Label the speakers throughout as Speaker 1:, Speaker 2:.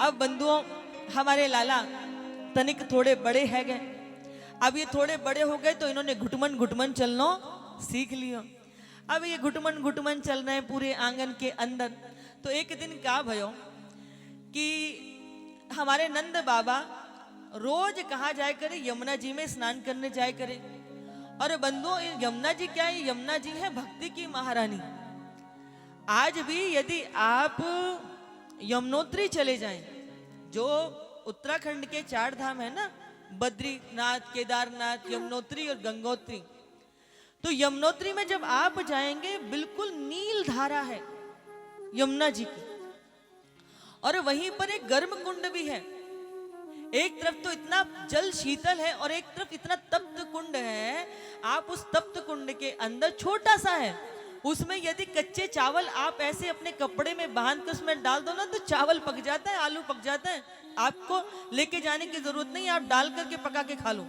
Speaker 1: अब बंधुओं हमारे लाला तनिक थोड़े बड़े है गए। अब ये थोड़े बड़े हो गए तो इन्होंने घुटमन घुटमन चलना सीख लिया। अब ये घुटमन घुटमन चल रहे हैं पूरे आंगन के अंदर। तो एक दिन क्या भयो कि हमारे नंद बाबा रोज कहा जाए करे, यमुना जी में स्नान करने जाए करे। और बंधुओं यमुना जी क्या है? यमुना जी है भक्ति की महारानी। आज भी यदि आप यमुनोत्री चले जाएं, जो उत्तराखंड के 4 धाम है ना, बद्रीनाथ, केदारनाथ, यमुनोत्री और गंगोत्री, तो यमुनोत्री में जब आप जाएंगे बिल्कुल नील धारा है यमुना जी की। और वहीं पर एक गर्म कुंड भी है। एक तरफ तो इतना जल शीतल है और एक तरफ इतना तप्त कुंड है। आप उस तप्त कुंड के अंदर, छोटा सा है, उसमें यदि कच्चे चावल आप ऐसे अपने कपड़े में बांध कर उसमें डाल दो ना, तो चावल पक जाता है, आलू पक जाता है। आपको लेके जाने की जरूरत नहीं, आप डाल करके पका के खा लो।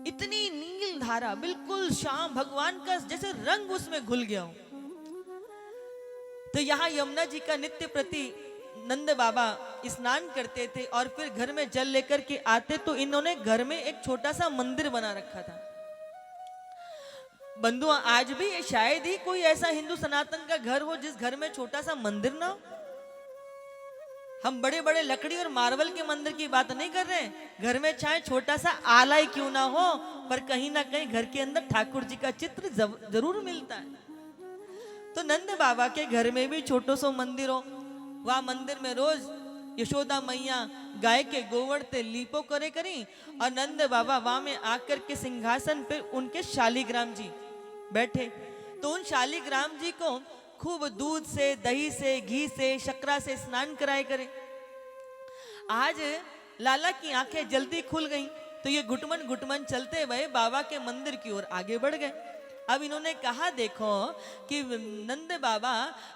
Speaker 1: इतनी नील धारा, बिल्कुल शाम, भगवान का जैसे रंग उसमें घुल गया हो। तो यहाँ यमुना जी का नित्य प्रति नंद बाबा स्नान करते थे और फिर घर में जल लेकर के आते। तो इन्होंने घर में एक छोटा सा मंदिर बना रखा था। बंधुआ आज भी शायद ही कोई ऐसा हिंदू सनातन का घर हो जिस घर में छोटा सा मंदिर ना हो। हम बड़े बड़े लकड़ी और मार्बल के मंदिर की बात नहीं कर रहे हैं। घर में चाहे छोटा सा आलय क्यों ना हो, पर कहीं ना कहीं घर के अंदर ठाकुर जी का चित्र जरूर मिलता है। तो नंद बाबा के घर में भी छोटो सो मंदिर हो। वह मंदिर में रोज यशोदा मैया गाय के गोबर ते लीपो करे करी और नंद बाबा वहां में आकर के सिंहासन पे उनके शालीग्राम जी बैठे। तो उन शालीग्राम जी को खूब दूध से, दही से, घी से, शक्करा से स्नान कराए करे। आज लाला की आंखें जल्दी खुल गईं, तो ये घुटमन घुटमन चलते हुए बाबा के मंदिर की ओर आगे बढ़ गए। अब इन्होंने कहा देखो कि नंद बाबा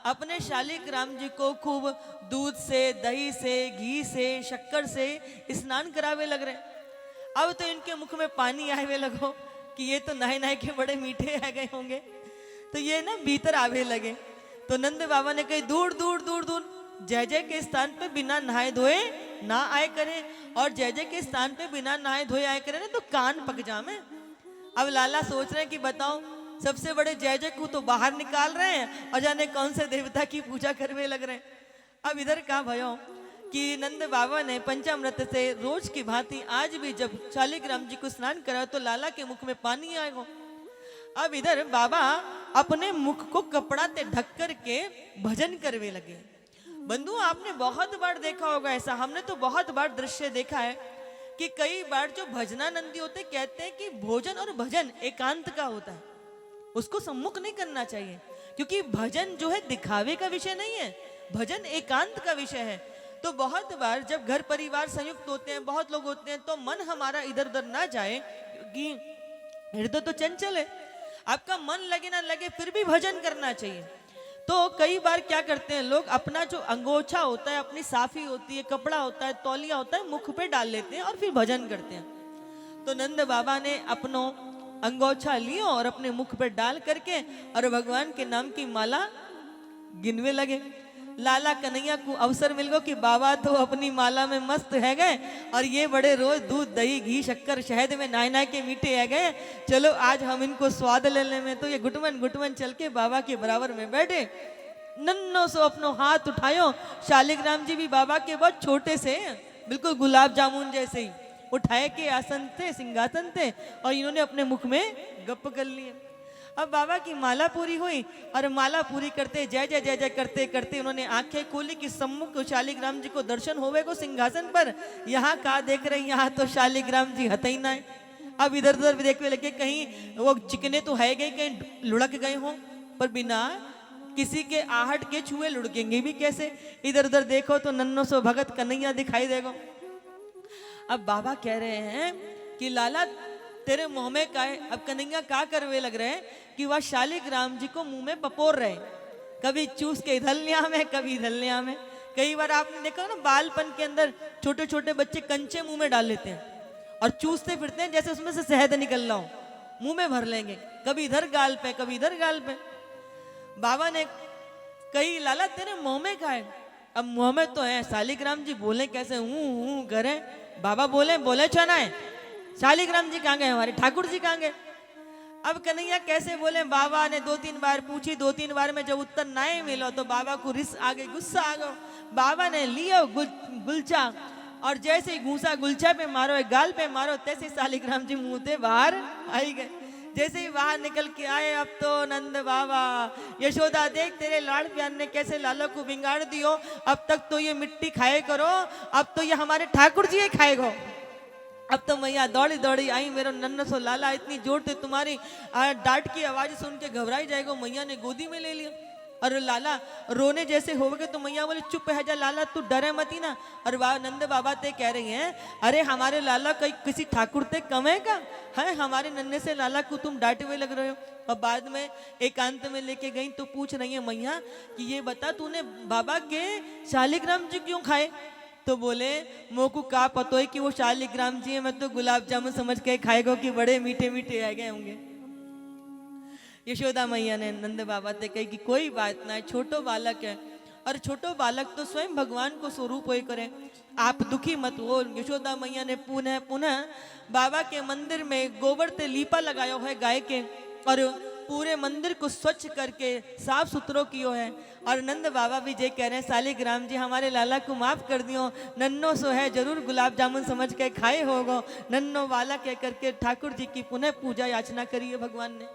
Speaker 1: अपने शालीग्राम जी को खूब दूध से, दही से, घी से, शक्कर से स्नान करावे लग रहे। अब तो इनके मुख में पानी आए हुए लगो कि ये तो नहाए नहाए के बड़े मीठे आ गए होंगे। तो ये ना भीतर आवे लगे। तो नंद बाबा ने कही दूर दूर दूर दूर, जय जय के स्थान पे बिना नहाए धोए ना आए करे, और जय जय के स्थान पे बिना नहाए धोए आए करे ना तो कान पक जामे। अब लाला सोच रहे हैं कि बताओ, सबसे बड़े जय जय को तो बाहर निकाल रहे हैं और जाने कौन से देवता की पूजा करने लग रहे हैं। अब इधर क्या भयो कि नंद बाबा ने पंचामृत से रोज की भांति आज भी जब शालीग्राम जी को स्नान करा तो लाला के मुख में पानी आएगा। अब इधर बाबा अपने मुख को कपड़ा से ढक करके भजन करने लगे। बंधु आपने बहुत बार देखा होगा ऐसा, हमने तो बहुत बार दृश्य देखा है कि कई बार जो भजनानंदी होते कहते हैं कि भोजन और भजन एकांत का होता है, उसको सम्मुख नहीं करना चाहिए, क्योंकि भजन जो है दिखावे का विषय नहीं है, भजन एकांत का विषय है। तो बहुत बार जब घर परिवार संयुक्त होते हैं, बहुत लोग होते हैं, तो मन हमारा इधर उधर ना जाए, क्योंकि हृदय तो चंचल है। आपका मन लगे ना लगे फिर भी भजन करना चाहिए। तो कई बार क्या करते हैं लोग, अपना जो अंगोछा होता है, अपनी साफी होती है, कपड़ा होता है, तौलिया होता है, मुख पे डाल लेते हैं और फिर भजन करते हैं। तो नंद बाबा ने अपनो अंगोछा लियो और अपने मुख पर डाल करके और भगवान के नाम की माला गिनवे लगे। लाला कन्हैया को अवसर मिल गो कि बाबा तो अपनी माला में मस्त है गए और ये बड़े रोज दूध, दही, घी, शक्कर, शहद में नाय नाय के मीठे है गए, चलो आज हम इनको स्वाद लेने में। तो ये घुटमन घुटमन चल के बाबा के बराबर में बैठे, नन्नो सो अपनो हाथ उठायो। शालीग्राम जी भी बाबा के बहुत छोटे से, बिल्कुल गुलाब जामुन जैसे ही उठाए के आसन थे, सिंहासन थे, और इन्होंने अपने मुख में गप कर लिए। अब बाबा की माला पूरी हुई और माला पूरी करते जय जय जय जय करते करते उन्होंने आंखें खोली कि सम्मुख शालीग्राम जी को दर्शन होवे को सिंहासन पर। यहाँ का देख रहे, यहाँ तो शालीग्राम जी हते ही ना है। अब इधर उधर देखने लगे, कहीं वो चिकने तो है गए, कहीं लुढ़क गए हों, पर बिना किसी के आहट के छुए लुढ़केंगे भी कैसे। इधर उधर देखो तो नन्नो सो भगत कन्हैया दिखाई देगा। अब बाबा कह रहे हैं कि लाला तेरे मुंह में का है। अब कन्हैया का करवे लग रहे हैं कि वह शालीग्राम जी को मुंह में पपोर रहे, कभी चूस के इधर लिया में, कभी इधर लिया में। कई बार आपने देखा ना, बालपन के अंदर छोटे छोटे बच्चे कंचे मुंह में डाल लेते हैं और चूसते फिरते हैं जैसे उसमें से शहद निकल रहा हो, मुंह में भर लेंगे, कभी इधर गाल पे, कभी इधर गाल पे। बाबा ने कही लाला तेरे मुंह में का है अब मुंह में तो है, शालिग्राम जी बोले कैसे हूँ करे, बाबा बोले बोले छो ना है, शालिग्राम जी कहाँ गए, हमारे ठाकुर जी कहाँ गए। अब कन्हैया कैसे बोले, बाबा ने 2-3 बार पूछी, 2-3 बार में जब उत्तर नहीं मिलो तो बाबा को रिस आ गई, गुस्सा आ गया। बाबा ने लिया गुलचा और जैसे ही घूसा गुलचा पे मारो, गाल पे मारो, तैसे शालिग्राम जी मुंह से बाहर आई गए। जैसे ही बाहर निकल के आए, अब तो नंद बाबा, यशोदा देख तेरे लाड़ प्यार ने कैसे लाला को बिगाड़ दियो, अब तक तो ये मिट्टी खाए करो, अब तो ये हमारे ठाकुर जी खाएगो। अब तो मैया दौड़ी दौड़ी आई, मेरा नन्ना सो लाला इतनी जोर से तुम्हारी डांट की आवाज सुन के घबराई जाएगा। मैया ने गोदी में ले लिया और लाला रोने जैसे हो गए तो मैया बोले चुप है जा लाला, तू डरे मती ना। और नंद बाबा ते कह रही हैं, अरे हमारे लाला कहीं किसी ठाकुर ते कम है का, है हमारे नन्हे से लाला को तुम डांटे हुए लग रहे हो। और बाद में एकांत में लेके गई तो पूछ रही है मैया कि ये बता तूने बाबा के शालिग्राम जी क्यों खाए। तो बोले मोकू का पतो है कि वो शालिग्राम जी है, मैं तो गुलाब जामुन समझ के खाएगा कि बड़े मीठे मीठे आ गए होंगे। यशोदा मैया ने नंद बाबा से कही कि कोई बात ना है, छोटो बालक है और छोटो बालक तो स्वयं भगवान को स्वरूप हो करे, आप दुखी मत हो। यशोदा मैया ने पुनः पुनः बाबा के मंदिर में गोबर से लीपा लगाया है गाय के, और पूरे मंदिर को स्वच्छ करके साफ सुथरो कियो है। और नंद बाबा भी जे कह रहे हैं शालिग्राम जी हमारे लाला को माफ कर दियो, नन्नो सो है जरूर गुलाब जामुन समझ के खाए होगो, नन्नो वाला कह करके ठाकुर जी की पुनः पूजा याचना करी है भगवान ने।